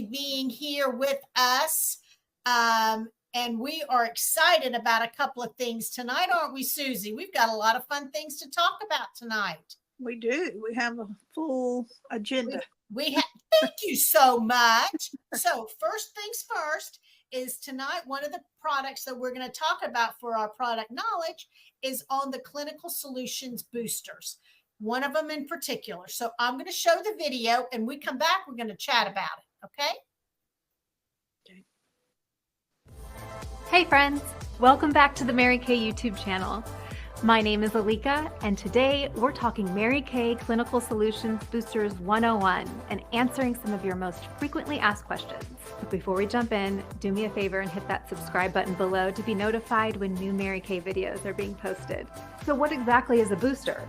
being here with us. And we are excited about a couple of things tonight, aren't we, Susie? We've got a lot of fun things to talk about tonight. We do. We have a full agenda. Thank you so much. So first things first is tonight, one of the products that we're going to talk about for our product knowledge is on the Clinical Solutions boosters, one of them in particular. So I'm going to show the video, and we come back, we're going to chat about it. Okay. Hey friends, welcome back to the Mary Kay YouTube channel. My name is Alika, and today we're talking Mary Kay Clinical Solutions Boosters 101 and answering some of your most frequently asked questions. But before we jump in, do me a favor and hit that subscribe button below to be notified when new Mary Kay videos are being posted. So what exactly is a booster?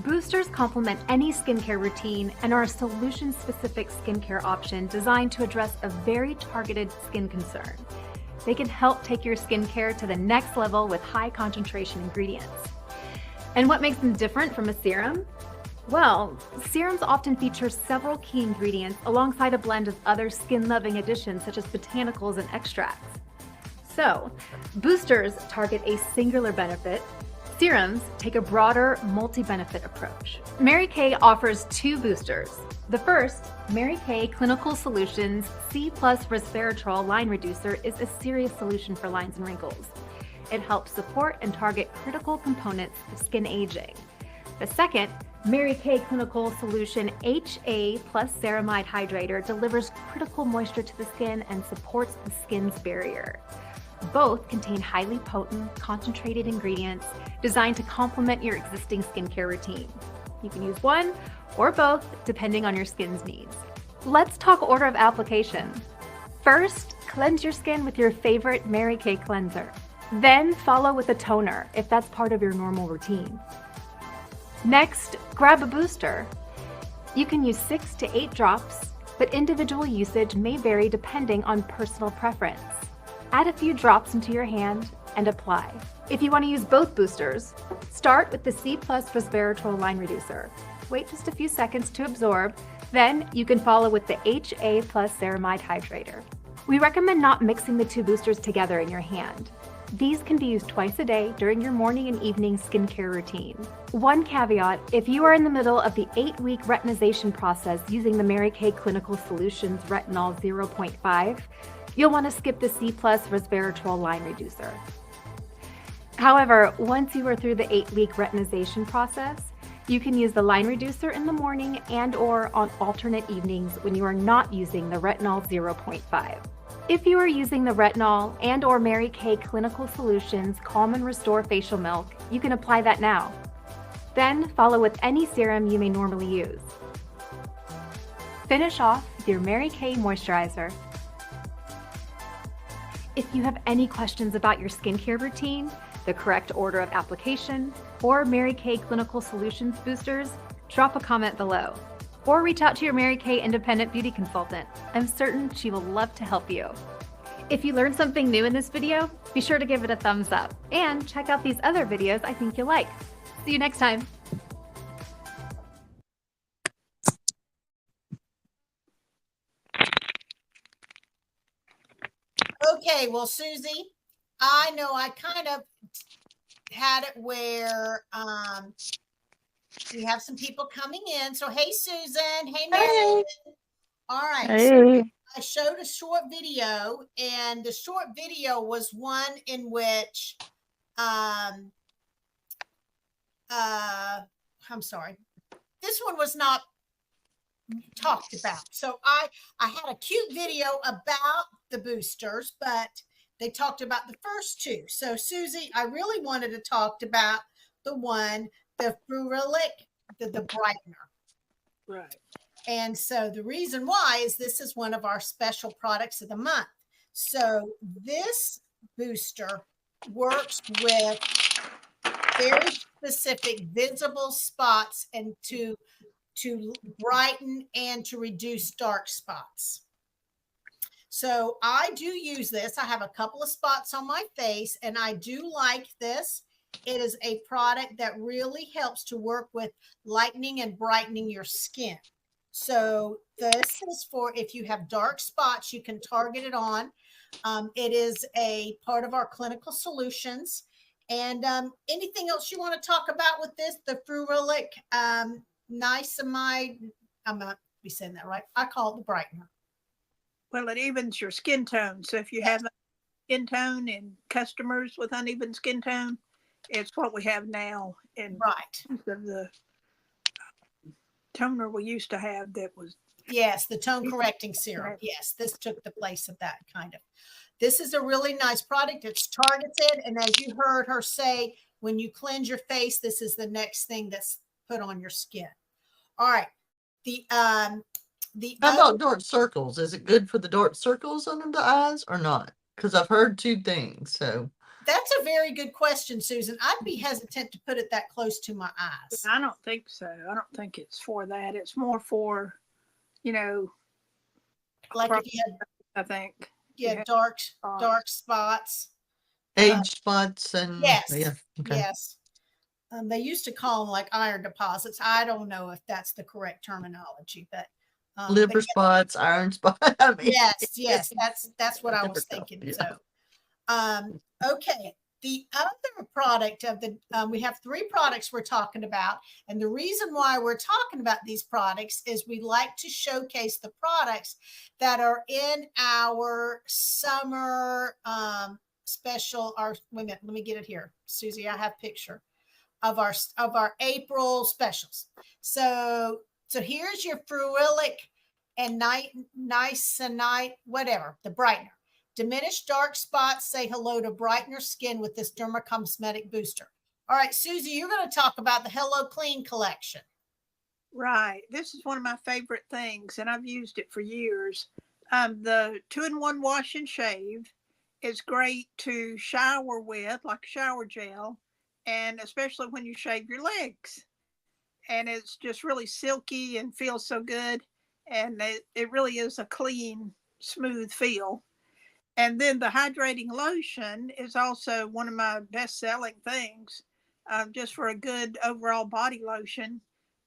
Boosters complement any skincare routine and are a solution-specific skincare option designed to address a very targeted skin concern. They can help take your skincare to the next level with high concentration ingredients. And what makes them different from a serum? Well, serums often feature several key ingredients alongside a blend of other skin-loving additions such as botanicals and extracts. So, boosters target a singular benefit. Serums take a broader, multi-benefit approach. Mary Kay offers two boosters. The first, Mary Kay Clinical Solutions C+ Resveratrol Line Reducer, is a serious solution for lines and wrinkles. It helps support and target critical components of skin aging. The second, Mary Kay Clinical Solution HA+ Ceramide Hydrator, delivers critical moisture to the skin and supports the skin's barrier. Both contain highly potent, concentrated ingredients designed to complement your existing skincare routine. You can use one or both depending on your skin's needs. Let's talk order of application. First, cleanse your skin with your favorite Mary Kay cleanser. Then follow with a toner if that's part of your normal routine. Next, grab a booster. You can use 6 to 8 drops, but individual usage may vary depending on personal preference. Add a few drops into your hand and apply. If you want to use both boosters, start with the C+ Resveratrol Line Reducer. Wait just a few seconds to absorb, then you can follow with the HA+ Ceramide Hydrator. We recommend not mixing the two boosters together in your hand. These can be used twice a day during your morning and evening skincare routine. One caveat, if you are in the middle of the 8-week retinization process using the Mary Kay Clinical Solutions Retinol 0.5, you'll want to skip the C+ Resveratrol Line Reducer. However, once you are through the 8-week retinization process, you can use the line reducer in the morning and/or on alternate evenings when you are not using the Retinol 0.5. If you are using the retinol and/or Mary Kay Clinical Solutions Calm and Restore Facial Milk, you can apply that now. Then follow with any serum you may normally use. Finish off with your Mary Kay moisturizer. If you have any questions about your skincare routine, the correct order of application, or Mary Kay Clinical Solutions boosters, drop a comment below. Or reach out to your Mary Kay independent beauty consultant. I'm certain she will love to help you. If you learned something new in this video, be sure to give it a thumbs up and check out these other videos I think you'll like. See you next time. Okay, well, Susie, I know I kind of had it where we have some people coming in. So, hey, Susan. Hey, Mary. Hey. All right. Hey. So I showed a short video, and the short video was one in which, I'm sorry, this one was not talked about. So I had a cute video about the boosters, but they talked about the first two. So Susie, I really wanted to talk about the one, the Ferulic, the brightener. Right. And so the reason why is this is one of our special products of the month. So this booster works with very specific visible spots and to brighten and to reduce dark spots. So I do use this. I have a couple of spots on my face, and I do like this. It is a product that really helps to work with lightening and brightening your skin. So this is for if you have dark spots, you can target it on. It is a part of our clinical solutions. And anything else you want to talk about with this? The Ferulic niacinamide, I'm not be saying that right. I call it the brightener. Well, it evens your skin tone. So if you have a skin tone and customers with uneven skin tone, it's what we have now in Right. of the toner we used to have that was. Yes, the tone correcting serum. Yes, this took the place of that kind of. This is a really nice product. It's targeted. And as you heard her say, when you cleanse your face, this is the next thing that's put on your skin. All right. How about dark circles? Is it good for the dark circles under the eyes or not? Because I've heard two things. So that's a very good question, Susan. I'd be hesitant to put it that close to my eyes. I don't think so. I don't think it's for that. It's more for, like if you had, I think. Yeah, dark spots. age spots and yes, yeah, okay. Yes. They used to call them like iron deposits. I don't know if that's the correct terminology, but liver spots, iron spots. I mean, yes, that's what I was thinking. Yeah. So, okay. The other product of the, we have 3 products we're talking about. And the reason why we're talking about these products is we like to showcase the products that are in our summer special. Wait a minute, let me get it here. Susie, I have a picture of our April specials. So here's your Ferulic and niacinamide, whatever, the brightener. Diminish dark spots, say hello to brightener skin with this Dermacosmetic booster. All right, Susie, you're going to talk about the Hello Clean collection. Right. This is one of my favorite things, and I've used it for years. The 2-in-1 wash and shave is great to shower with, like shower gel, and especially when you shave your legs. And it's just really silky and feels so good. And it really is a clean, smooth feel. And then the hydrating lotion is also one of my best-selling things, just for a good overall body lotion.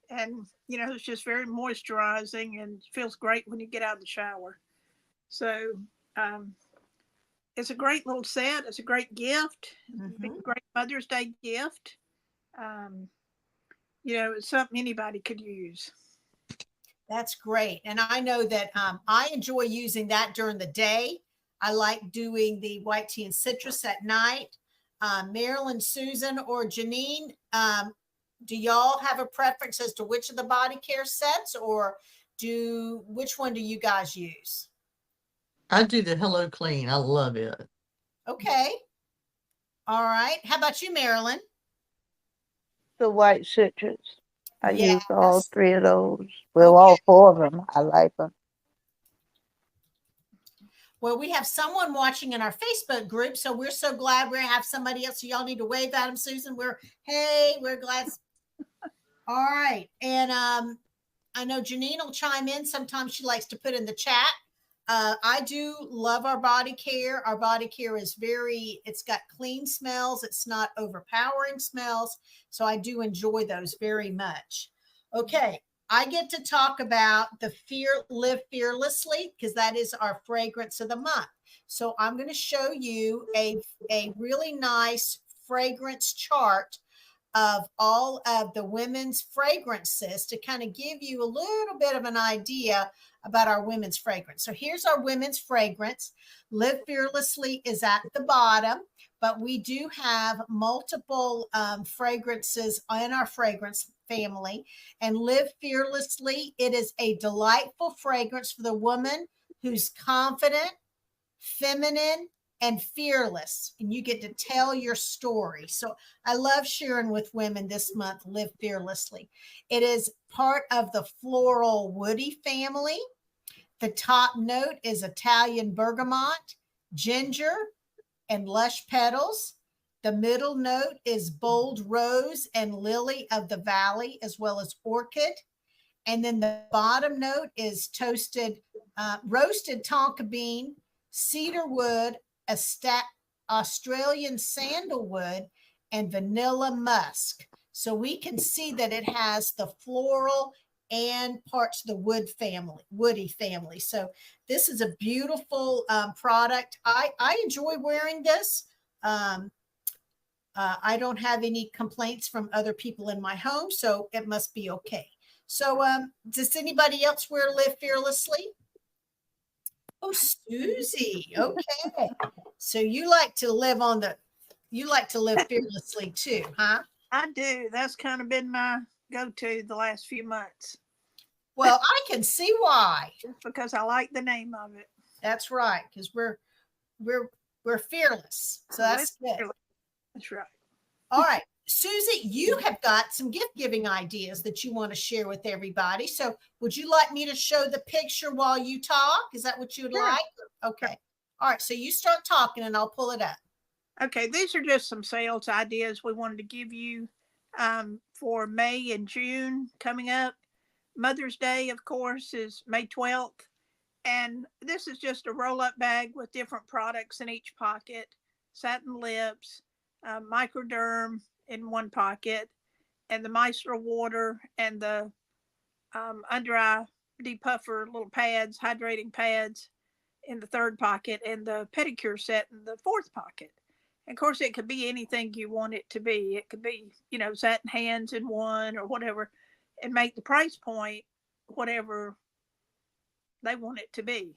And, it's just very moisturizing and feels great when you get out of the shower. So it's a great little set. It's a great gift. Mm-hmm. It's a great Mother's Day gift. It's something anybody could use. That's great. And I know that I enjoy using that during the day. I like doing the white tea and citrus at night. Marilyn, Susan, or Janine, do y'all have a preference as to which of the body care sets, or which one do you guys use? I do the Hello Clean. I love it. Okay. All right. How about you, Marilyn? The white citrus. I Yes. use all 3 of those. Well, all 4 of them. I like them. Well, we have someone watching in our Facebook group, so we're so glad we have somebody else. So y'all need to wave at them, Susan. We're glad. All right. And I know Janine will chime in. Sometimes she likes to put in the chat. I do love our body care. Our body care is it's got clean smells. It's not overpowering smells. So I do enjoy those very much. Okay. I get to talk about the Live Fearlessly, because that is our fragrance of the month. So I'm going to show you a really nice fragrance chart of all of the women's fragrances to kind of give you a little bit of an idea about our women's fragrance. So here's our women's fragrance. Live Fearlessly is at the bottom, but we do have multiple fragrances in our fragrance family. And Live Fearlessly, it is a delightful fragrance for the woman who's confident, feminine, and fearless, and you get to tell your story. So I love sharing with women this month, Live Fearlessly. It is part of the floral woody family. The top note is Italian bergamot, ginger, and lush petals. The middle note is bold rose and lily of the valley, as well as orchid. And then the bottom note is roasted tonka bean, cedar wood, Australian sandalwood, and vanilla musk. So we can see that it has the floral and parts of the woody family. So this is a beautiful product. I enjoy wearing this. I don't have any complaints from other people in my home, so it must be okay. So does anybody else wear Live Fearlessly? Oh, Susie. Okay. So you like to live fearlessly too, huh? I do. That's kind of been my go-to the last few months. Well, I can see why. Just because I like the name of it. That's right, because we're fearless. So that's good. That's right. All right. Susie, you have got some gift giving ideas that you want to share with everybody. So would you like me to show the picture while you talk? Is that what you would like? Okay. All right. So you start talking and I'll pull it up. Okay. These are just some sales ideas we wanted to give you for May and June coming up. Mother's Day, of course, is May 12th. And this is just a roll-up bag with different products in each pocket. Satin lips, microderm in one pocket, and the micellar water and the under eye depuffer little pads, hydrating pads in the third pocket, and the pedicure set in the fourth pocket. And of course, it could be anything you want it to be. It could be, satin hands in one or whatever, and make the price point whatever they want it to be.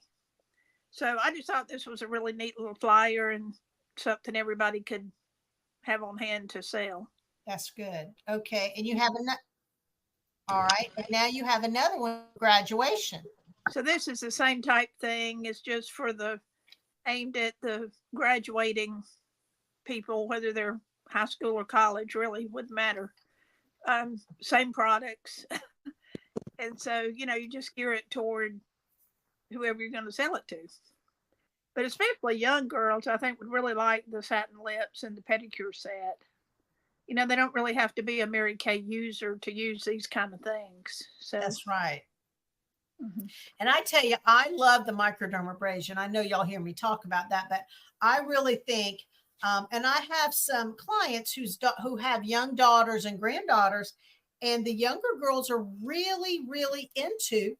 So I just thought this was a really neat little flyer and something everybody could have on hand to sell. That's good. Okay. And you have another. All right. And now you have another one, graduation. So this is the same type thing. It's just for aimed at the graduating people, whether they're high school or college, really wouldn't matter. Same products. And so, you just gear it toward whoever you're going to sell it to. But especially young girls, I think, would really like the satin lips and the pedicure set. They don't really have to be a Mary Kay user to use these kind of things. So that's right. Mm-hmm. And I tell you, I love the microdermabrasion. I know y'all hear me talk about that, but I really think, and I have some clients who have young daughters and granddaughters, and the younger girls are really, really into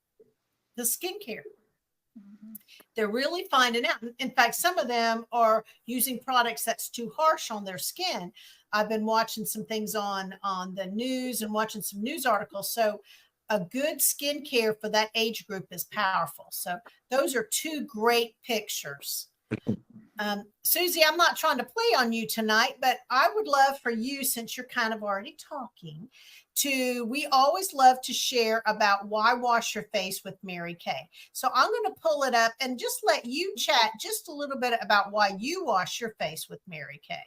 the skincare. Mm-hmm. They're really finding out. In fact, some of them are using products that's too harsh on their skin. I've been watching some things on the news and watching some news articles. So a good skincare for that age group is powerful. So those are two great pictures. Susie, I'm not trying to play on you tonight, but I would love for you, since you're kind of already talking, we always love to share about why wash your face with Mary Kay. So I'm going to pull it up and just let you chat just a little bit about why you wash your face with Mary Kay.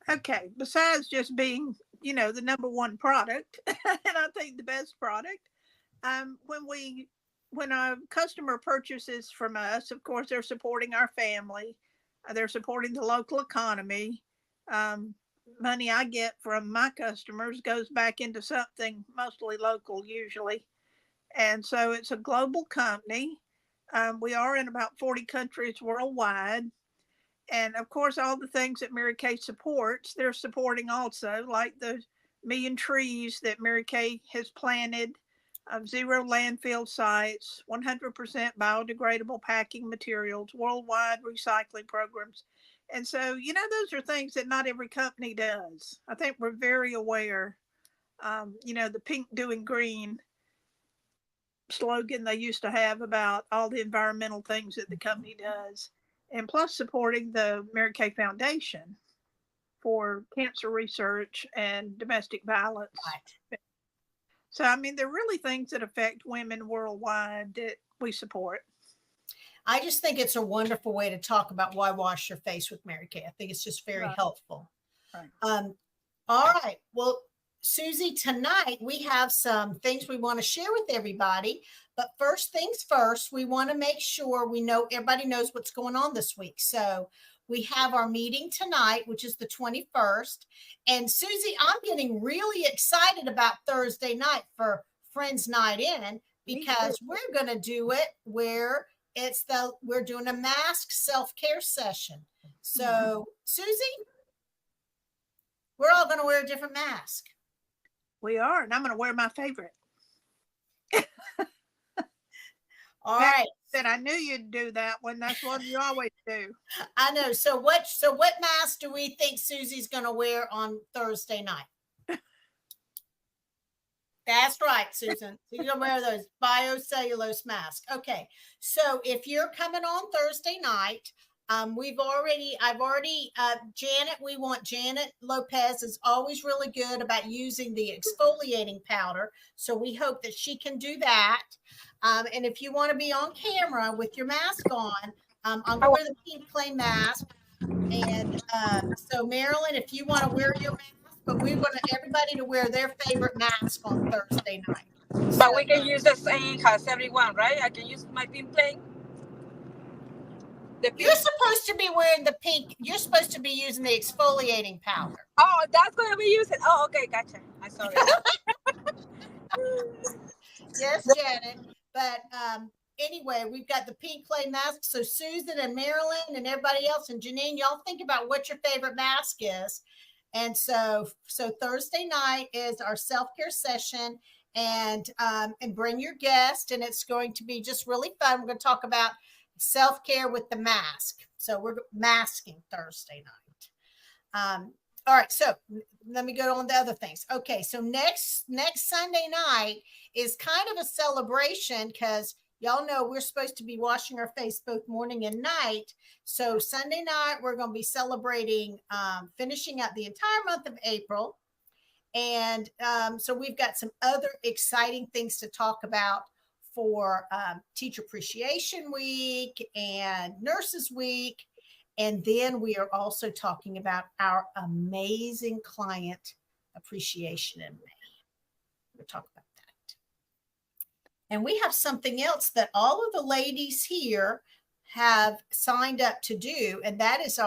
Okay. Besides just being, the number one product, and I think the best product, when a customer purchases from us, of course, they're supporting our family. They're supporting the local economy. Money I get from my customers goes back into something mostly local usually. And so it's a global company. We are in about 40 countries worldwide. And of course, all the things that Mary Kay supports, they're supporting also, like the million trees that Mary Kay has planted, 0 landfill sites, 100% biodegradable packing materials, worldwide recycling programs. And so, those are things that not every company does. I think we're very aware, the pink doing green slogan they used to have about all the environmental things that the company does. And plus supporting the Mary Kay Foundation for cancer research and domestic violence. Right. So, they're really things that affect women worldwide that we support. I just think it's a wonderful way to talk about why wash your face with Mary Kay. I think it's just very helpful. Right. All right. Well, Susie, tonight we have some things we want to share with everybody. But first things first, we want to make sure everybody knows what's going on this week. So we have our meeting tonight, which is the 21st. And Susie, I'm getting really excited about Thursday night for Friends Night In, because we're going to do it where we're doing a mask self-care session. So Susie, we're all going to wear a different mask. We are, and I'm going to wear my favorite. All Pat right. said I knew you'd do that one. That's what you always do. I know. So what mask do we think Susie's going to wear on Thursday night? That's right, Susan. You're going to wear those biocellulose masks. Okay. So if you're coming on Thursday night, Janet, we want Janet Lopez is always really good about using the exfoliating powder. So we hope that she can do that. And if you want to be on camera with your mask on, I'm going to wear the pink clay mask. And so Marilyn, if you want to wear your mask, but we want everybody to wear their favorite mask on Thursday night. But we can use the same as everyone, right? I can use my pink plane. You're supposed to be wearing the pink. You're supposed to be using the exfoliating powder. Oh, that's going to be used. Oh, okay, gotcha. I'm sorry. Yes, Janet. But anyway, we've got the pink clay mask. So Susan and Marilyn and everybody else and Janine, y'all think about what your favorite mask is. And so Thursday night is our self-care session, and bring your guest, and it's going to be just really fun. We're going to talk about self-care with the mask. So we're masking Thursday night. All right, so let me go on to other things. Okay, so next Sunday night is kind of a celebration because y'all know we're supposed to be washing our face both morning and night. So Sunday night, we're going to be celebrating, finishing out the entire month of April. And so we've got some other exciting things to talk about for Teacher Appreciation Week and Nurses Week. And then we are also talking about our amazing client appreciation in May. We'll talk about that. And we have something else that all of the ladies here have signed up to do. And that is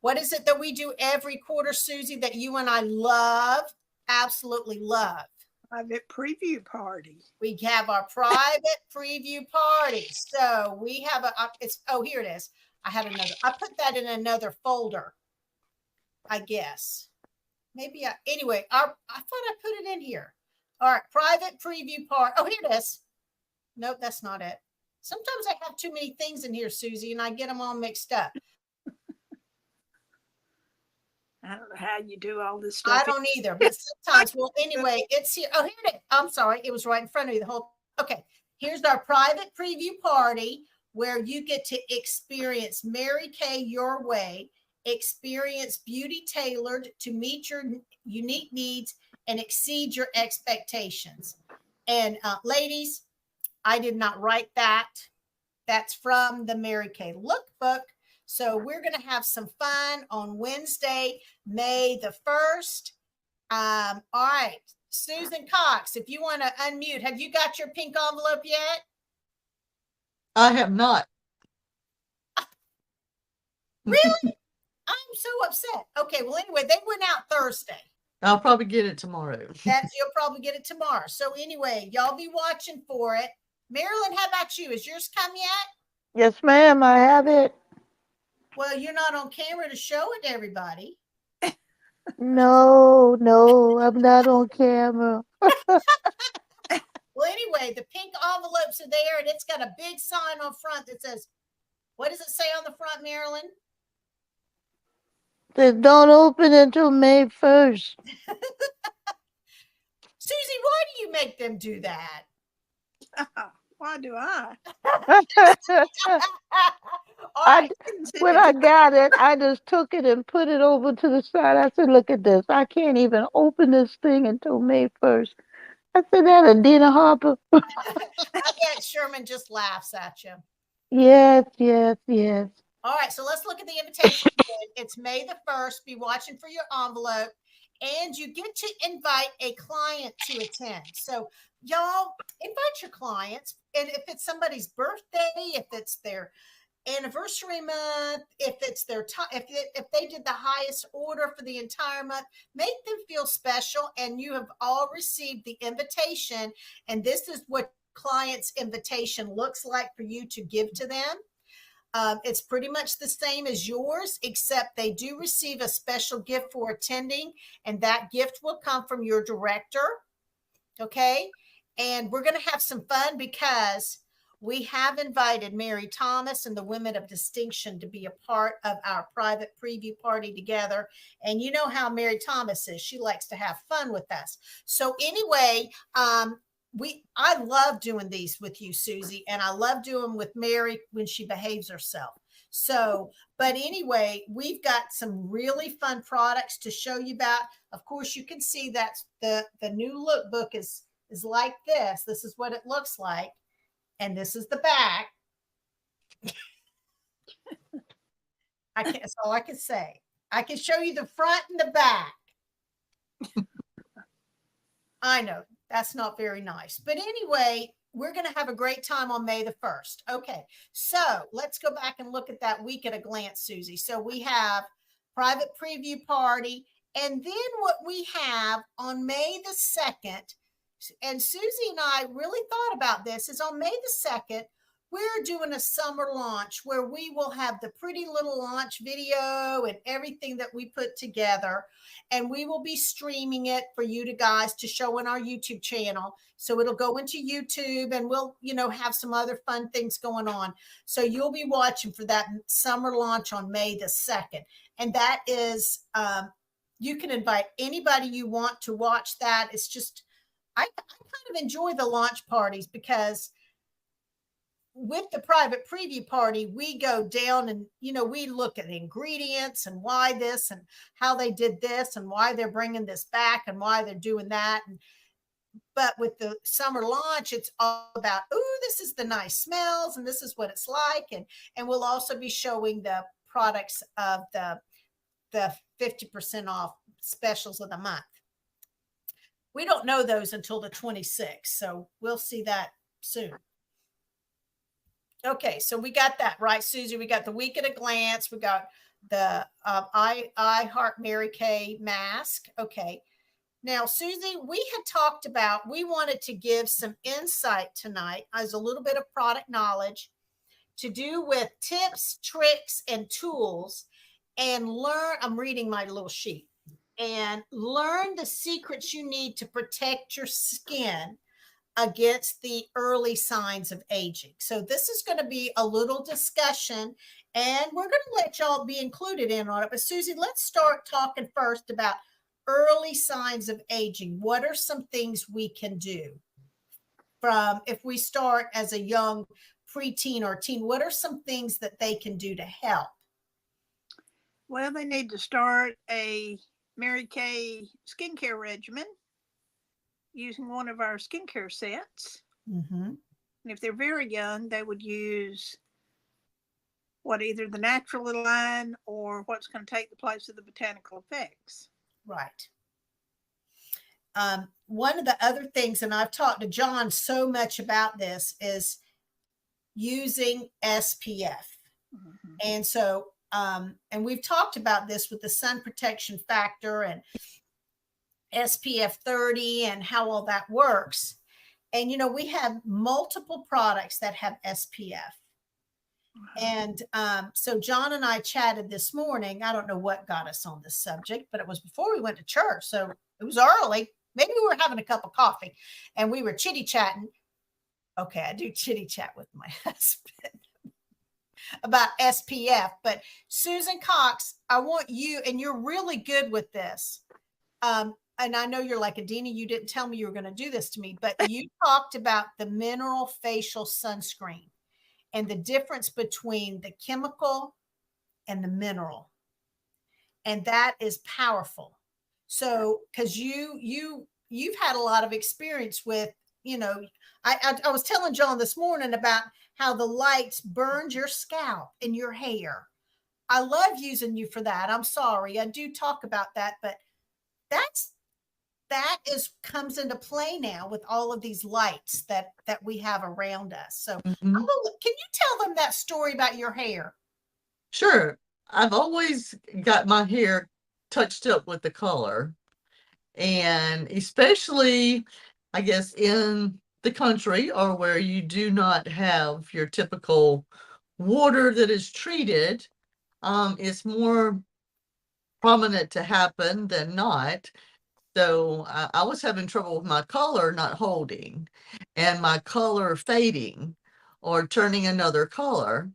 what is it that we do every quarter, Susie, that you and I love, absolutely love? Private preview party. We have our private preview party. So we have here it is. I put that in another folder, I guess. Maybe anyway, I thought I put it in here. All right, private preview party. Oh, here it is. Nope, that's not it. Sometimes I have too many things in here, Susie, and I get them all mixed up. I don't know how you do all this stuff. I don't either, but sometimes, well, anyway, it's here. Oh, here it is. I'm sorry. It was right in front of me the whole. Okay, here's our private preview party where you get to experience Mary Kay your way, experience beauty tailored to meet your unique needs and exceed your expectations. And ladies, I did not write that. That's from the Mary Kay lookbook. So we're going to have some fun on Wednesday, May the 1st. All right, Susan Cox, if you want to unmute, have you got your pink envelope yet? I have not. Really? I'm so upset. Okay, well, anyway, they went out Thursday. I'll probably get it tomorrow. You'll probably get it tomorrow. So anyway, y'all be watching for it. Marilyn, how about you? Has yours come yet? Yes, ma'am, I have it. Well, you're not on camera to show it to everybody. No, I'm not on camera. Well, anyway, the pink envelopes are there, and it's got a big sign on front that says, what does it say on the front, Marilyn? They don't open until May 1st. Susie, why do you make them do that? Why do I? All right. When I got it, I just took it and put it over to the side. I said, look at this. I can't even open this thing until May 1st. I said, that Adina Harper. I bet Sherman just laughs at you. Yes. All right, so let's look at the invitation. It's May the 1st. Be watching for your envelope. And you get to invite a client to attend. So y'all invite your clients. And if it's somebody's birthday, if it's their anniversary month, if it's their if they did the highest order for the entire month, make them feel special. And you have all received the invitation. And this is what client's invitation looks like for you to give to them. It's pretty much the same as yours, except they do receive a special gift for attending, and that gift will come from your director. Okay. And we're going to have some fun because we have invited Mary Thomas and the Women of Distinction to be a part of our private preview party together. And you know how Mary Thomas is. She likes to have fun with us. So anyway, I love doing these with you, Susie, and I love doing them with Mary when she behaves herself. So, but anyway, we've got some really fun products to show you about. Of course, you can see that the new lookbook is like this. This is what it looks like. And this is the back. That's all I can say. I can show you the front and the back. I know that's not very nice. But anyway, we're going to have a great time on May the 1st. Okay, so let's go back and look at that week at a glance, Susie. So we have private preview party. And then what we have on May the 2nd, and Susie and I really thought about this, is on May the 2nd, we're doing a summer launch where we will have the pretty little launch video and everything that we put together. And we will be streaming it for you guys to show on our YouTube channel. So it'll go into YouTube and we'll, have some other fun things going on. So you'll be watching for that summer launch on May the 2nd. And that is, you can invite anybody you want to watch that. It's just, I kind of enjoy the launch parties because with the private preview party, we go down and, we look at the ingredients and why this and how they did this and why they're bringing this back and why they're doing that. But with the summer launch, it's all about, this is the nice smells and this is what it's like. And we'll also be showing the products of the 50% off specials of the month. We don't know those until the 26th, so we'll see that soon. Okay, so we got that, right, Susie? We got the week at a glance. We got the I Heart Mary Kay mask. Okay. Now, Susie, we had talked about, we wanted to give some insight tonight as a little bit of product knowledge to do with tips, tricks, and tools and learn. I'm reading my little sheet. And learn the secrets you need to protect your skin against the early signs of aging. So this is going to be a little discussion and we're going to let y'all be included in on it. But Susie, let's start talking first about early signs of aging. What are some things we can do from if we start as a young preteen or teen? What are some things that they can do to help? Well, they need to start a Mary Kay skincare regimen using one of our skincare sets. Mm-hmm. And if they're very young, they would use either the natural line or what's going to take the place of the botanical effects. Right. One of the other things, and I've talked to John so much about this, is using SPF. Mm-hmm. And so and we've talked about this with the sun protection factor and SPF 30 and how all that works. And, we have multiple products that have SPF. And so John and I chatted this morning. I don't know what got us on this subject, but it was before we went to church. So it was early. Maybe we were having a cup of coffee and we were chitty chatting. Okay, I do chitty chat with my husband about SPF. But Susan Cox, I want you, and you're really good with this. And I know you're like, Adina, you didn't tell me you were going to do this to me, but you talked about the mineral facial sunscreen and the difference between the chemical and the mineral. And that is powerful. So, because you've had a lot of experience with, I was telling John this morning about how the lights burned your scalp and your hair. I love using you for that. I'm sorry. I do talk about that, but that comes into play now with all of these lights that we have around us. So can you tell them that story about your hair? Sure. I've always got my hair touched up with the color, and especially, I guess, in the country or where you do not have your typical water that is treated, it's more prominent to happen than not. So I was having trouble with my color not holding and my color fading or turning another color.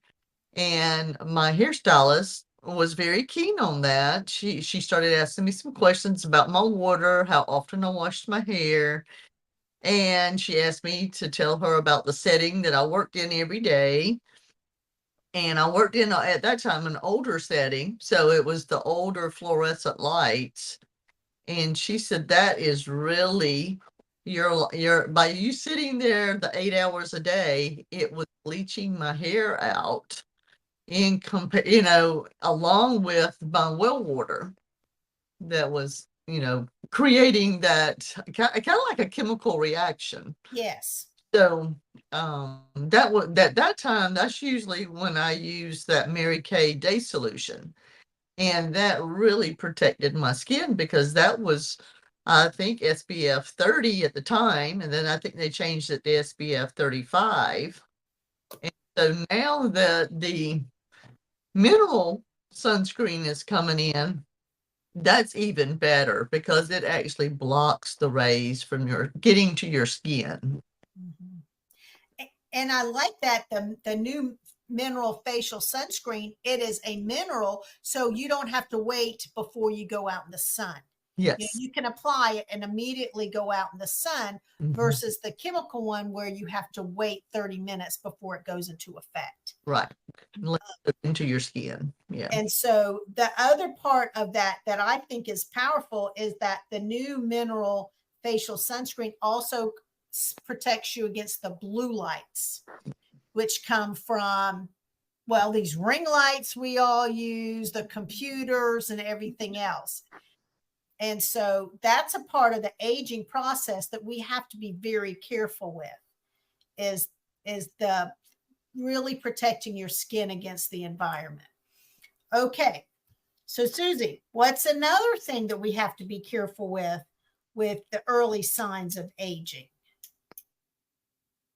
And my hairstylist was very keen on that. She started asking me some questions about my water, how often I washed my hair, and she asked me to tell her about the setting that I worked in every day. And I worked in at that time an older setting, so it was the older fluorescent lights. And she said that is really your by you sitting there the 8 hours a day, it was bleaching my hair out in along with my well water that was, creating that kind of like a chemical reaction. Yes. So that time, that's usually when I use that Mary Kay Day Solution. And that really protected my skin because that was, I think, SPF 30 at the time. And then I think they changed it to SPF 35. And so now that the mineral sunscreen is coming in, that's even better because it actually blocks the rays from getting to your skin. And I like that the new mineral facial sunscreen, it is a mineral, so you don't have to wait before you go out in the sun. Yes. You can apply it and immediately go out in the sun versus the chemical one where you have to wait 30 minutes before it goes into effect. Right. Into your skin. Yeah. And so the other part of that I think is powerful is that the new mineral facial sunscreen also protects you against the blue lights, which come from, well, these ring lights we all use, the computers and everything else. And so that's a part of the aging process that we have to be very careful with is the really protecting your skin against the environment. Okay. So Susie, what's another thing that we have to be careful with the early signs of aging?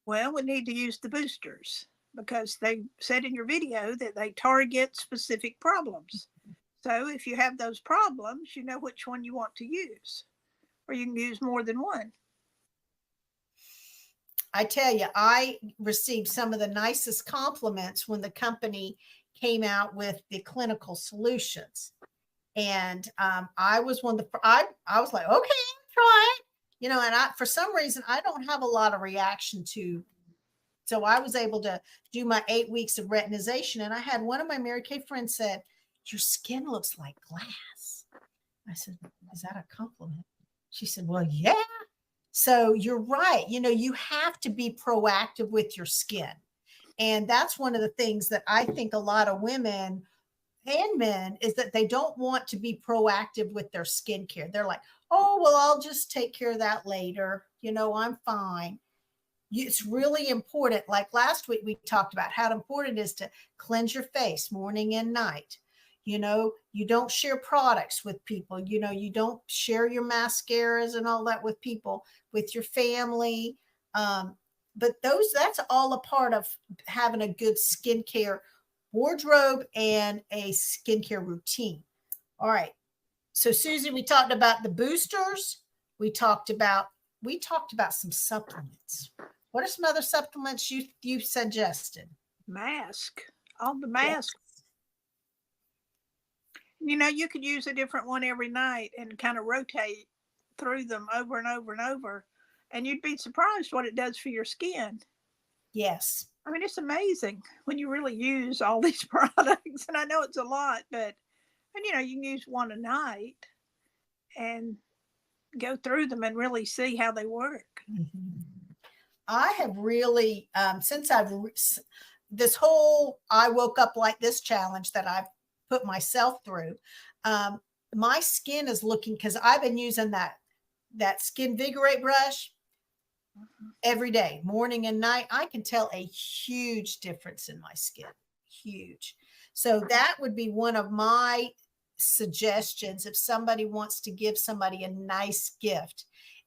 Well, we need to use the boosters because they said in your video that they target specific problems. So if you have those problems, you know which one you want to use, or you can use more than one. I tell you, I received some of the nicest compliments when the company came out with the clinical solutions. And I was one of the, I was like, okay, try it. And for some reason, I don't have a lot of reaction to. So I was able to do my 8 weeks of retinization. And I had one of my Mary Kay friends said, your skin looks like glass. I said, is that a compliment? She said, well, yeah. So you're right. You have to be proactive with your skin. And that's one of the things that I think a lot of women and men is that they don't want to be proactive with their skincare. They're like, oh, well, I'll just take care of that later. I'm fine. It's really important. Like last week, we talked about how important it is to cleanse your face morning and night. You don't share products with people. You don't share your mascaras and all that with people, with your family. But that's all a part of having a good skincare wardrobe and a skincare routine. All right. So Susie, we talked about the boosters. We talked about some supplements. What are some other supplements you suggested? Mask. All the masks. Yes. You could use a different one every night and kind of rotate through them over and over and over. And you'd be surprised what it does for your skin. Yes. I mean, it's amazing when you really use all these products. And I know it's a lot, but you can use one a night and go through them and really see how they work. Mm-hmm. I have really, since this whole I woke up like this challenge that I've put myself through, my skin is looking, because I've been using that Skin Vigorate brush every day, morning and night. I can tell a huge difference in my skin. Huge. So that would be one of my suggestions if somebody wants to give somebody a nice gift,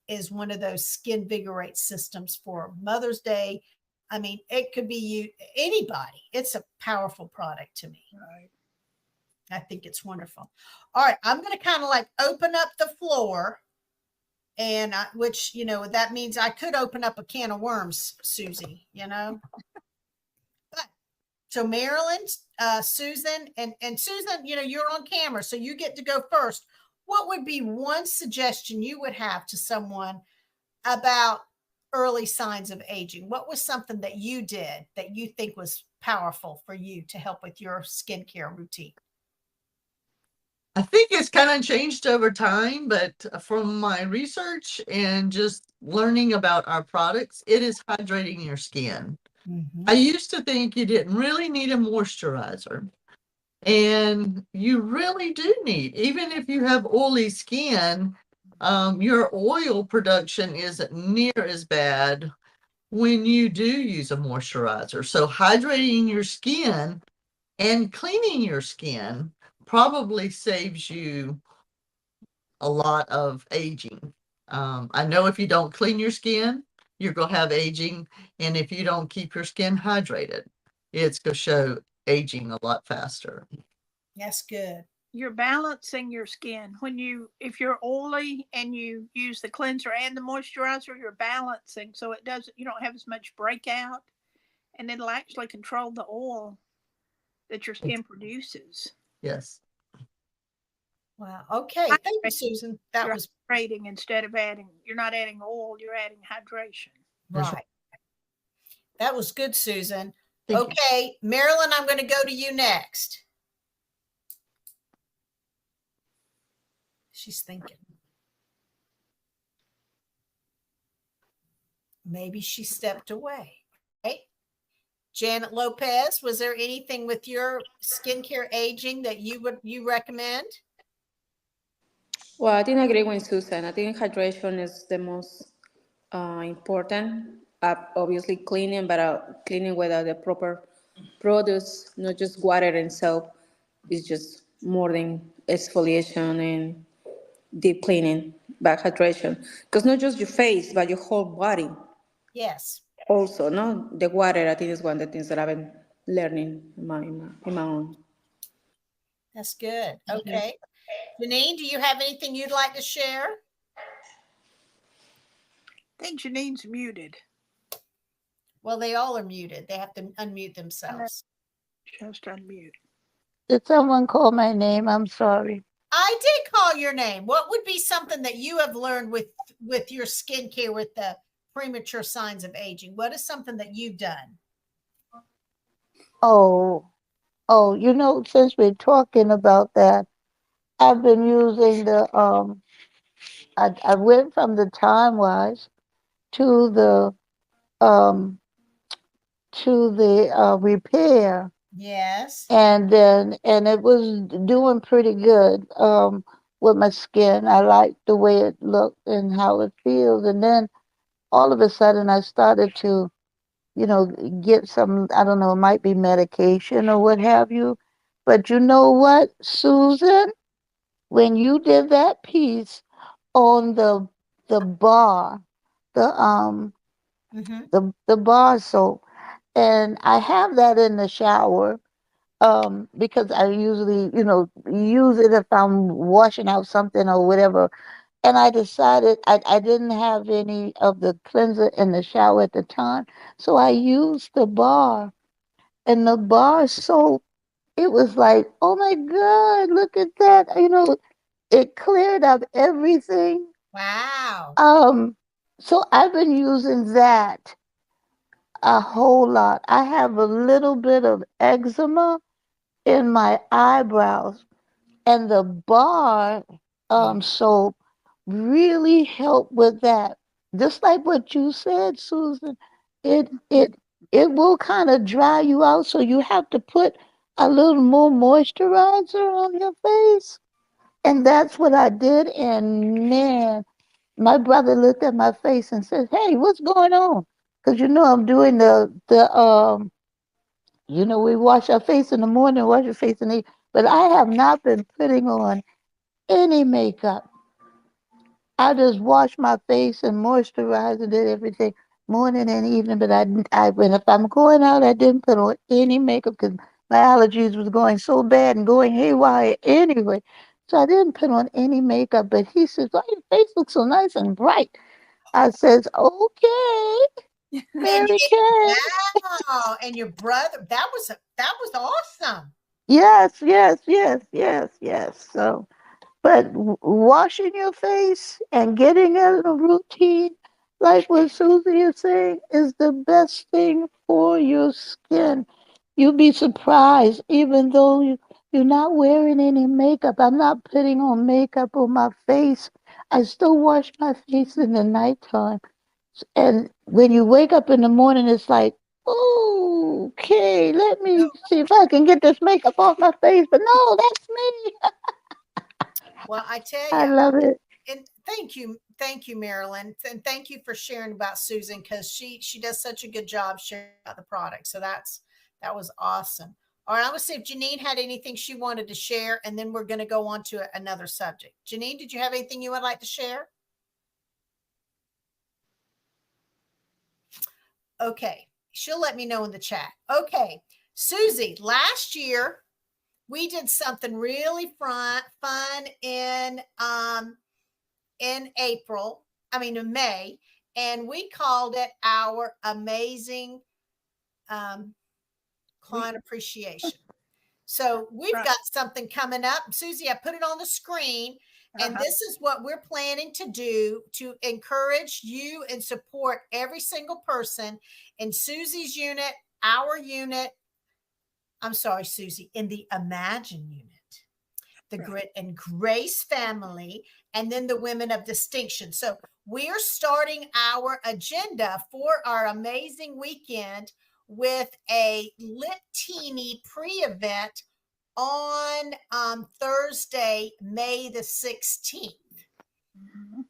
is one of those Skin Vigorate systems for Mother's Day. I mean, it could be anybody. It's a powerful product to me. Right. I think it's wonderful. All right. I'm going to kind of like open up the floor And which, you know, that means I could open up a can of worms, Susie, you know. But so Marilyn, Susan, and Susan, you know, you're on camera, so you get to go first. What would be one suggestion you would have to someone about early signs of aging? What was something that you did that you think was powerful for you to help with your skincare routine? I think it's kind of changed over time, but from my research and just learning about our products, it is hydrating your skin. I used to think you didn't really need a moisturizer. And you really do need, even if you have oily skin, your oil production isn't near as bad when you do use a moisturizer. So hydrating your skin and cleaning your skin probably saves you a lot of aging. I know if you don't clean your skin, you're going to have aging. And if you don't keep your skin hydrated, it's going to show aging a lot faster. That's good. You're balancing your skin if you're oily and you use the cleanser and the moisturizer, you're balancing so you don't have as much breakout, and it'll actually control the oil that your skin produces. Yes. Wow. Okay. Thank you, Susan. That was hydrating instead of you're not adding oil, you're adding hydration. right. That was good, Susan. Thank okay, Marilyn, I'm going to go to you next. She's thinking. Maybe she stepped away. Right? Janet Lopez, was there anything with your skincare aging that you recommend? Well, I think I agree with Susan. I think hydration is the most important. Obviously, cleaning, but cleaning with the proper products, not just water and soap. It's just more than exfoliation and deep cleaning, back hydration. Because not just your face, but your whole body. Yes. Also, no, the water, I think, is one of the things that I've been learning in my own. That's good. Okay. Janine, do you have anything you'd like to share? I think Janine's muted. Well, they all are muted. They have to unmute themselves. Just unmute. Did someone call my name? I'm sorry. I did call your name. What would be something that you have learned with your skincare with the premature signs of aging? What is something that you've done? Oh, you know, since we're talking about that, I've been using the I went from the Time Wise to the Repair, Yes. and it was doing pretty good with my skin. I liked the way it looked and how it feels, and then all of a sudden I started to, you know, get some, I don't know, it might be medication or what have you. But you know what, Susan? When you did that piece on the bar, the the bar soap, and I have that in the shower because I usually, you know, use it if I'm washing out something or whatever. And I decided I didn't have any of the cleanser in the shower at the time, so I used the bar, and the bar soap. It was like, oh my God, look at that! You know, it cleared up everything. Wow. So I've been using that a whole lot. I have a little bit of eczema in my eyebrows, and the bar soap really helped with that. Just like what you said, Susan, it will kind of dry you out, so you have to put a little more moisturizer on your face. And that's what I did. And man, my brother looked at my face and said, "Hey, what's going on?" Because you know I'm doing you know, we wash our face in the morning, wash your face in the evening. But I have not been putting on any makeup. I just wash my face and moisturize and did everything morning and evening. But when if I'm going out, I didn't put on any makeup because my allergies was going so bad and going haywire anyway. So I didn't put on any makeup, but he says, "Oh, your face looks so nice and bright." I says, "Okay, And Mary Kay." wow, and your brother, that was awesome. Yes, yes, yes, yes, yes. So, but washing your face and getting in a routine, like what Susie is saying, is the best thing for your skin. You'll be surprised, even though you're not wearing any makeup. I'm not putting on makeup on my face. I still wash my face in the nighttime. And when you wake up in the morning, it's like, okay, let me see if I can get this makeup off my face. But no, that's me. Well, I tell I you, love it. and thank you, Marilyn, and thank you for sharing about Susan, because she does such a good job sharing about the product. So that was awesome. All right, I want to see if Janine had anything she wanted to share, and then we're going to go on to another subject. Janine, did you have anything you would like to share? Okay, she'll let me know in the chat. Okay, Susie, last year we did something really fun in April, in May, and we called it our amazing client appreciation. So we've Right. got something coming up. Susie, I put it on the screen, and this is what we're planning to do to encourage you and support every single person in Susie's unit, our unit. I'm sorry, Susie, in the Imagine unit, the Grit and Grace family, and then the Women of Distinction. So we're starting our agenda for our amazing weekend with a Lip Teeny pre-event on Thursday, May the 16th. Mhm.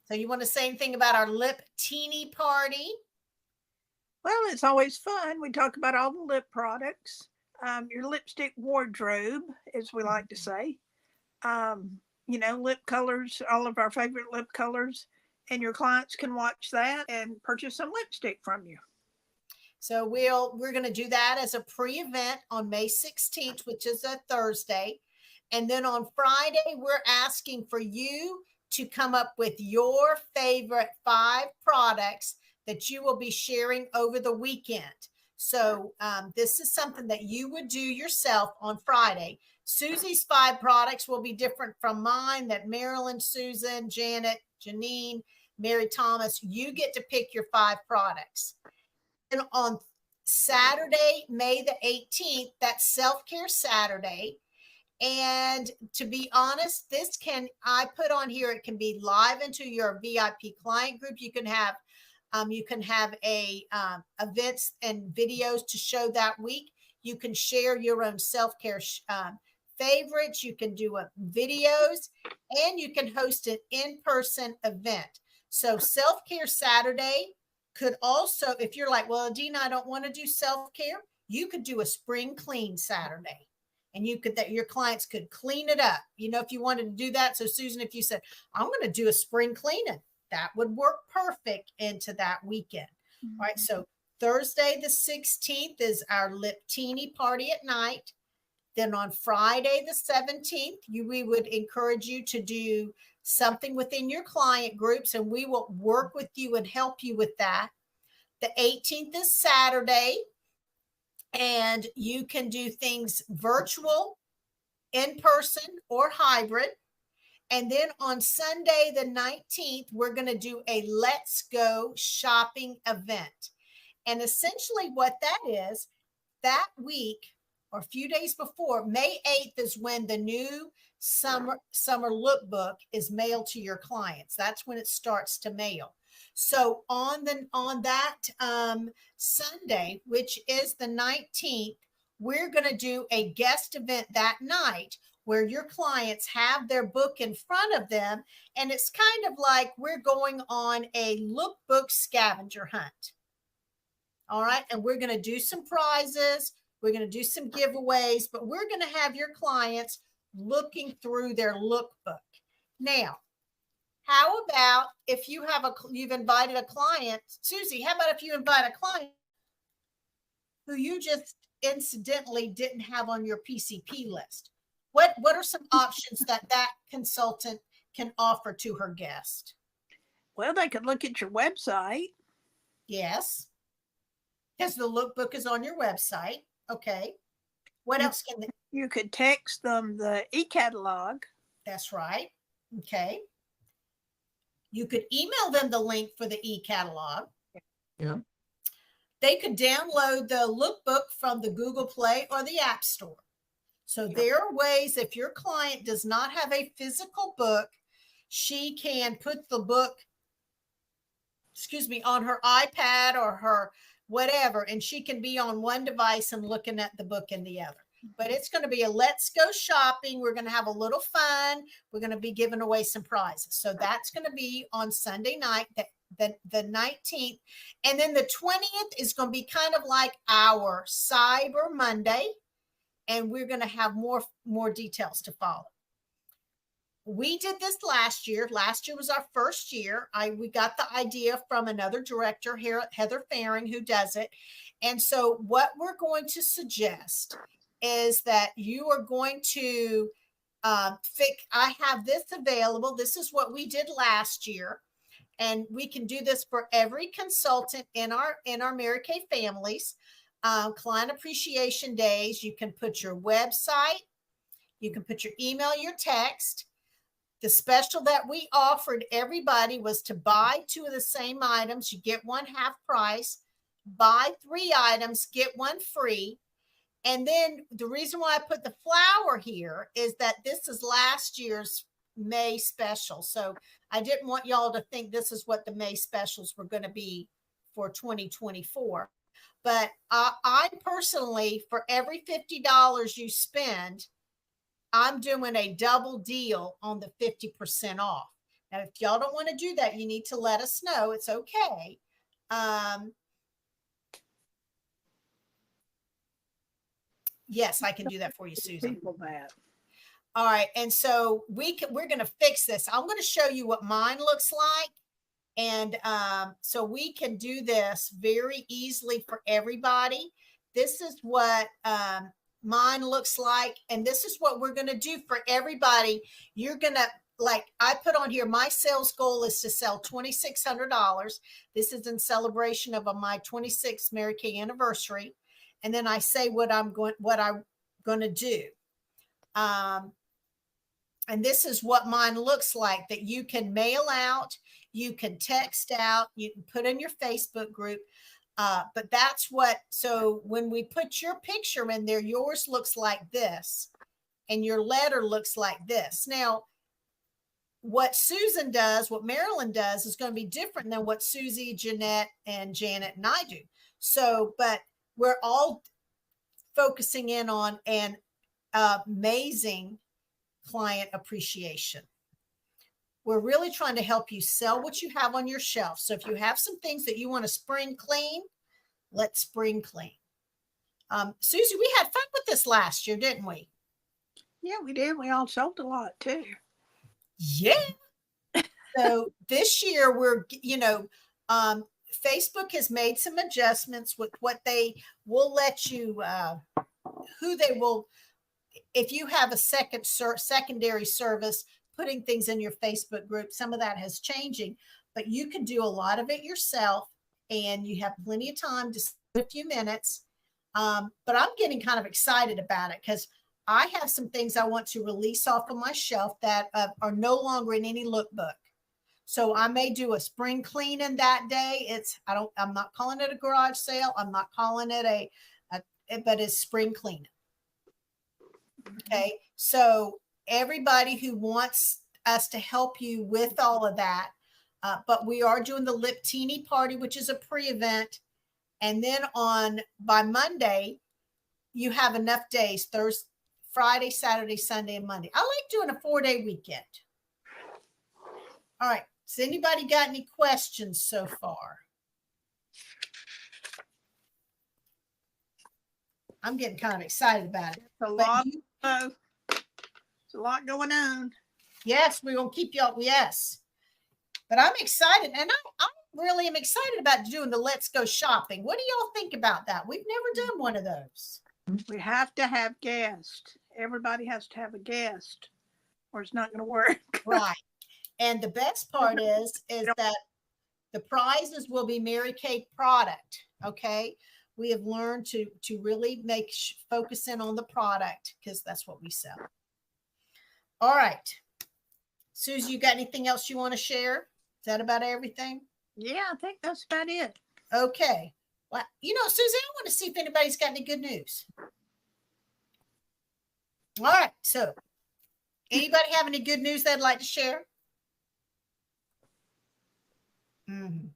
So you want to say anything about our Lip Teeny party? Well, it's always fun. We talk about all the lip products, your lipstick wardrobe, as we like to say. Lip colors, all of our favorite lip colors, and your clients can watch that and purchase some lipstick from you. So we're going to do that as a pre-event on May 16th, which is a Thursday. And then on Friday, we're asking for you to come up with your favorite 5 products that you will be sharing over the weekend. So this is something that you would do yourself on Friday. Susie's 5 products will be different from mine, that Marilyn, Susan, Janet, Janine, Mary Thomas, you get to pick your 5 products. And on Saturday, May the 18th, that's Self-Care Saturday. And to be honest, I put on here, it can be live into your VIP client group. You can have events and videos to show that week. You can share your own self-care favorites. You can do videos, and you can host an in-person event. So Self-Care Saturday could also, if you're like, well, Adina, I don't want to do self-care, you could do a spring clean Saturday. And your clients could clean it up, if you wanted to do that. So Susan, if you said, I'm going to do a spring cleaning, that would work perfect into that weekend. Mm-hmm. All right. So Thursday, the 16th is our Lip Teeny party at night. Then on Friday, the 17th, we would encourage you to do something within your client groups, and we will work with you and help you with that. The 18th is Saturday, and you can do things virtual, in person, or hybrid. And then on Sunday, the 19th, we're going to do a Let's Go shopping event. And essentially what that is, that week or a few days before, May 8th is when the new summer lookbook is mailed to your clients. That's when it starts to mail. So on that Sunday, which is the 19th, we're going to do a guest event that night where your clients have their book in front of them. And it's kind of like we're going on a lookbook scavenger hunt. All right. And we're going to do some prizes. We're going to do some giveaways, but we're going to have your clients looking through their lookbook. Now, how about if you've invited a client, Susie, how about if you invite a client who you just incidentally didn't have on your PCP list? What what are some options that consultant can offer to her guest? Well, they could look at your website. Yes. Because the lookbook is on your website. Okay. What You- else can they? You could text them the e-catalog. That's right. Okay. You could email them the link for the e-catalog. Yeah. They could download the lookbook from the Google Play or the App Store. So there are ways, if your client does not have a physical book, she can put the book, on her iPad or her whatever, and she can be on one device and looking at the book in the other. But it's going to be a let's go shopping. We're going to have a little fun. We're going to be giving away some prizes. So that's going to be on Sunday night, the 19th. And then the 20th is going to be kind of like our Cyber Monday. And we're going to have more details to follow. We did this last year. Last year was our first year. We got the idea from another director here, Heather Faring, who does it. And so what we're going to suggest is that you are going to I have this available. This is what we did last year. And we can do this for every consultant in our Mary Kay families. Client appreciation days. You can put your website. You can put your email, your text. The special that we offered everybody was to buy 2 of the same items. You get one half price. Buy 3 items, get 1 free. And then the reason why I put the flower here is that this is last year's May special. So I didn't want y'all to think this is what the May specials were going to be for 2024. But I personally, for every $50 you spend, I'm doing a double deal on the 50% off. Now, if y'all don't want to do that, you need to let us know. It's okay. Yes, I can do that for you, Susan. People that. All right. And so we're going to fix this. I'm going to show you what mine looks like. And so we can do this very easily for everybody. This is what mine looks like. And this is what we're going to do for everybody. You're going to, like I put on here, my sales goal is to sell $2,600. This is in celebration of my 26th Mary Kay anniversary. And then I say what I'm going to do. And this is what mine looks like, that you can mail out, you can text out, you can put in your Facebook group. But that's what, so when we put your picture in there, yours looks like this and your letter looks like this. Now, what Susan does, what Marilyn does is going to be different than what Susie, Jeanette, and Janet and I do. So, but we're all focusing in on an amazing client appreciation. We're really trying to help you sell what you have on your shelf. So if you have some things that you want to spring clean, let's spring clean. Susie, we had fun with this last year, didn't we? Yeah, we did. We all sold a lot too. Yeah. So this year we're, Facebook has made some adjustments with what they will let you, who they will, if you have a secondary service, putting things in your Facebook group, some of that has changing, but you can do a lot of it yourself and you have plenty of time to spend a few minutes. But I'm getting kind of excited about it because I have some things I want to release off of my shelf that are no longer in any lookbook. So I may do a spring cleaning that day. I'm not calling it a garage sale. I'm not calling it but it's spring cleaning. Okay. So everybody who wants us to help you with all of that, but we are doing the Lip Teeny party, which is a pre-event. And then by Monday, you have enough days, Thursday, Friday, Saturday, Sunday, and Monday. I like doing a 4-day weekend. All right. Has anybody got any questions so far? I'm getting kind of excited about it. It's a lot going on. Yes, we're going to keep y'all. Yes. But I'm excited. And I really am excited about doing the Let's Go Shopping. What do y'all think about that? We've never done one of those. We have to have guests. everybody has to have a guest or it's not going to work. Right. And the best part is that the prizes will be Mary Kay product. Okay. We have learned to really focus in on the product because that's what we sell. All right. Susie, you got anything else you want to share? Is that about everything? Yeah, I think that's about it. Okay. Well, Susie, I want to see if anybody's got any good news. All right. So, anybody have any good news they'd like to share? Mm-hmm.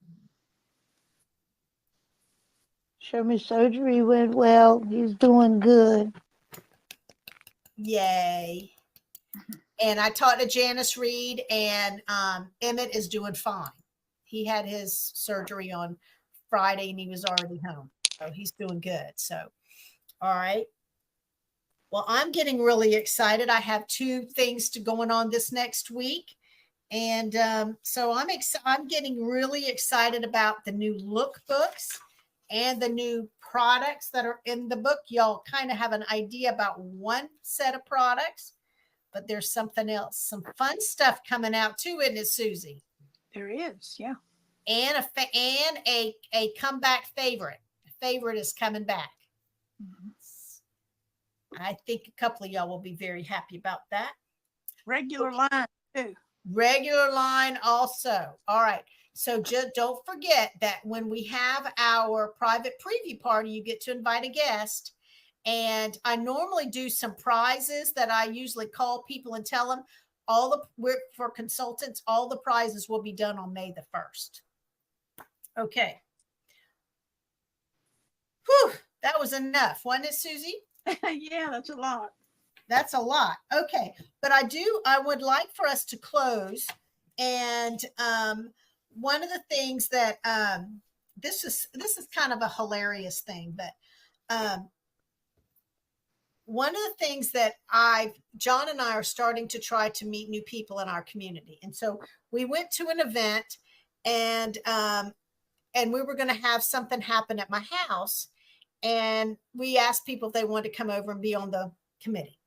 Sherman's surgery went well. He's doing good. Yay. And I talked to Janice Reed, and Emmett is doing fine. He had his surgery on Friday and he was already home. So he's doing good. So, all right. Well, I'm getting really excited. I have 2 things going on this next week. And so I'm getting really excited about the new lookbooks and the new products that are in the book. Y'all kind of have an idea about one set of products, but there's something else, some fun stuff coming out too, isn't it, Susie? There is, yeah. And a comeback favorite. A favorite is coming back. Mm-hmm. I think a couple of y'all will be very happy about that. Regular line too. Regular line also. All right. So just don't forget that when we have our private preview party, you get to invite a guest. And I normally do some prizes that I usually call people and tell them for consultants, all the prizes will be done on May the 1st. Okay. Whew, that was enough, wasn't it, Susie? Yeah, that's a lot. That's a lot. Okay. But I would like for us to close. And one of the things that this is kind of a hilarious thing, but one of the things that John and I are starting to try to meet new people in our community. And so we went to an event and we were going to have something happen at my house. And we asked people if they wanted to come over and be on the committee.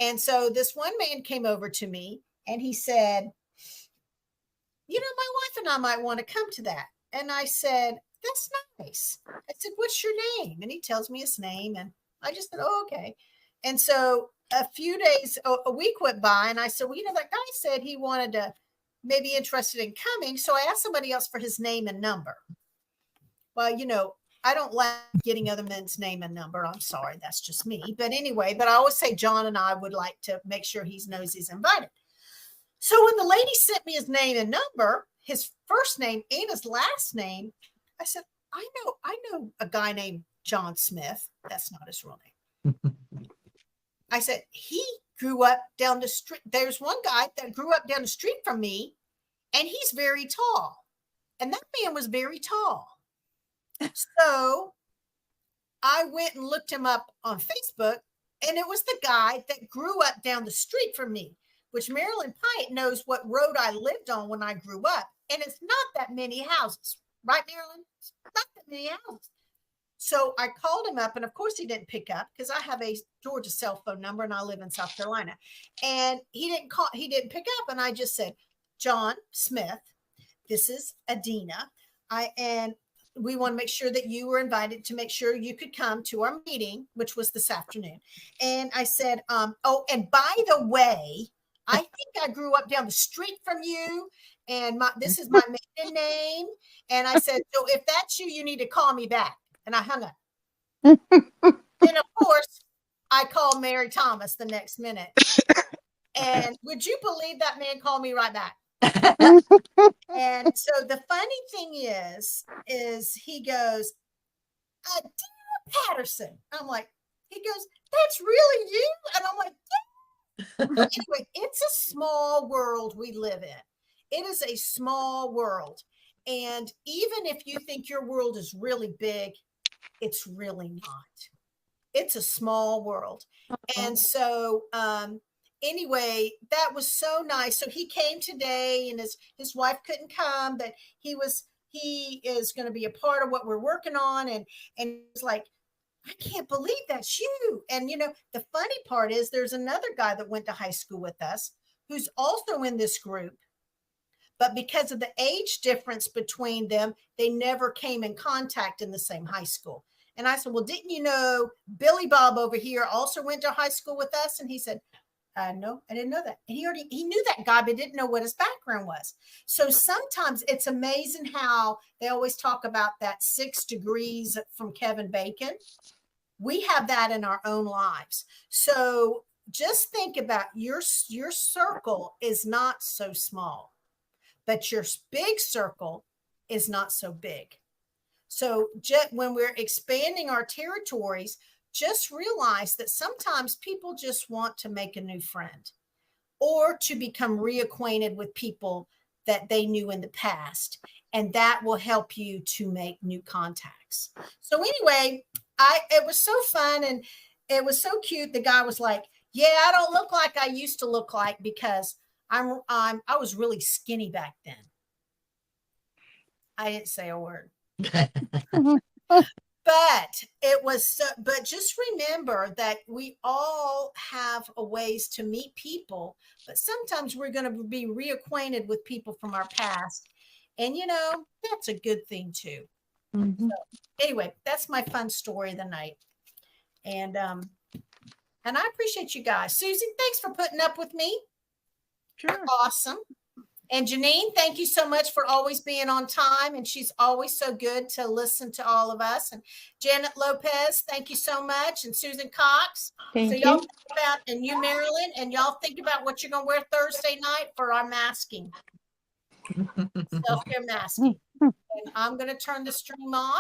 And so this one man came over to me and he said, my wife and I might want to come to that. And I said, that's nice. I said, what's your name? And he tells me his name. And I just said, oh, okay. And so a week went by and I said, well, that guy said he wanted to maybe interested in coming. So I asked somebody else for his name and number. Well, I don't like getting other men's name and number. I'm sorry. That's just me. But anyway, I always say John and I would like to make sure he knows he's invited. So when the lady sent me his name and number, his first name and his last name, I said, I know a guy named John Smith. That's not his real name. I said, he grew up down the street. There's one guy that grew up down the street from me, and he's very tall. And that man was very tall. So I went and looked him up on Facebook, and it was the guy that grew up down the street from me, which Marilyn Pyatt knows what road I lived on when I grew up. And it's not that many houses, right, Marilyn? It's not that many houses. So I called him up, and of course he didn't pick up because I have a Georgia cell phone number and I live in South Carolina. And he didn't pick up. And I just said, John Smith, this is Adina. And we want to make sure that you were invited to make sure you could come to our meeting, which was this afternoon. And I said, oh, and by the way, I think I grew up down the street from you. And this is my maiden name. And I said, so if that's you, you need to call me back. And I hung up. And of course, I called Mary Thomas the next minute. And would you believe that man called me right back? And so the funny thing is he goes, Adina Patterson. I'm like, he goes, that's really you? And I'm like, yeah. Anyway, it's a small world we live in. It is a small world. And even if you think your world is really big, it's really not. It's a small world. And so, anyway, that was so nice. So he came today, and his wife couldn't come, but he is going to be a part of what we're working on. And it's like, I can't believe that's you. And, the funny part is there's another guy that went to high school with us who's also in this group. But because of the age difference between them, they never came in contact in the same high school. And I said, well, didn't you know Billy Bob over here also went to high school with us? And he said, no, I didn't know that. And he knew that guy, but didn't know what his background was. So sometimes it's amazing how they always talk about that 6 degrees from Kevin Bacon. We have that in our own lives. So just think about your circle is not so small, but your big circle is not so big. So when we're expanding our territories, just realize that sometimes people just want to make a new friend or to become reacquainted with people that they knew in the past. And that will help you to make new contacts. So anyway, it was so fun and it was so cute. The guy was like, yeah, I don't look like I used to look like because I was really skinny back then. I didn't say a word. But but just remember that we all have a ways to meet people, but sometimes we're going to be reacquainted with people from our past. And, that's a good thing too. Mhm. So, anyway, that's my fun story of the night. And I appreciate you guys. Susie, thanks for putting up with me. Sure. Awesome. And Janine, thank you so much for always being on time. And she's always so good to listen to all of us. And Janet Lopez, thank you so much. And Susan Cox. Thank so you. y'all think about, and you, Marilyn, and y'all think about what you're going to wear Thursday night for our masking. Self-care masking. And I'm going to turn the stream off.